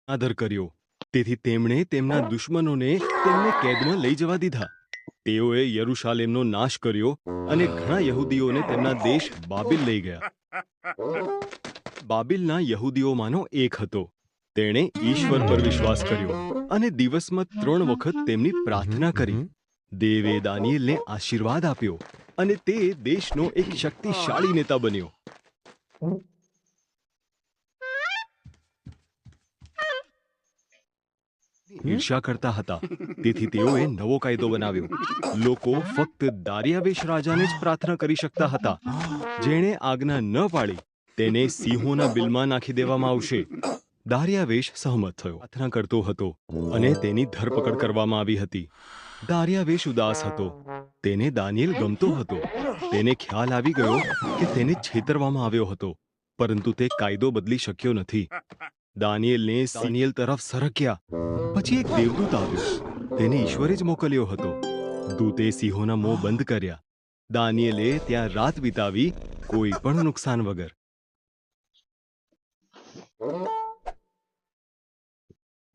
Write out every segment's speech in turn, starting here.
આદર કર્યો. તેથી તેમણે તેમના દુશ્મનોને તેમને કેદમાં લઈ જવા દીધા. તેઓએ યરૂશાલેમનો નાશ કર્યો અને ઘણા યહૂદીઓને તેમના દેશ બાબિલ લઈ ગયા. બાબિલના યહૂદીઓમાંનો એક હતો. તેણે ઈશ્વર પર વિશ્વાસ કર્યો અને દિવસમાં 3 વખત તેમની પ્રાર્થના કરી. દેવે દાનિયેલને આશીર્વાદ આપ્યો અને તે દેશનો એક શક્તિશાળી નેતા બન્યો. ઈર્ષ્યા કરતા હતા, તેથી તેઓએ નવો કાયદો બનાવ્યો. લોકો ફક્ત દારિયાવેશ રાજાને જ પ્રાર્થના કરી શકતા હતા. જેણે આજ્ઞા ન પાડી તેને સિંહોના બિલમાં નાખી દેવામાં આવશે. દારિયાવેશ સહમત થયો. પ્રાર્થના કરતો હતો અને તેની ધરપકડ કરવામાં આવી હતી. દારિયાવેશ ઉદાસ હતો. તેને દાનિયેલ ગમતો હતો. તેને ખ્યાલ આવી ગયો કે તેને છેતરવામાં આવ્યો હતો, પરંતુ તે કાયદો બદલી શક્યો નથી. દાનિયેલ તરફ સરક્યા. પછી એક દેવદૂત આવ્યો. તેને ઈશ્વરે જ મોકલ્યો હતો. દૂતે સિંહોના મોં બંધ કર્યા. દાનિયેલે ત્યાં રાત વિતાવી, કોઈ પણ નુકસાન વગર.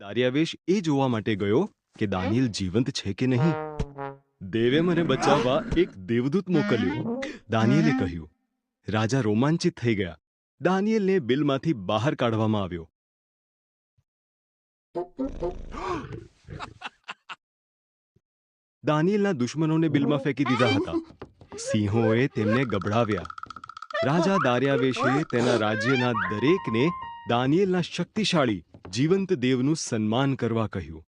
દારિયાવેશ એ જોવા માટે ગયો કે દાનિયેલ જીવંત છે કે નહીં. દેવે મને બચાવવા એક દેવદૂત મોકલ્યો, દાનિયેલે કહ્યું. રાજા રોમાંચિત થઈ ગયા. દાનિયેલને બિલમાંથી બહાર કાઢવામાં આવ્યો. દાનિયેલના દુશ્મનોને બિલમાં ફેંકી દીધા હતા. સિંહોએ તેમને ગભડાવ્યા. રાજા દારિયાવેશે તેના રાજ્યના દરેકને દાનિયેલના શક્તિશાળી જીવંત દેવનું સન્માન કરવા કહ્યું.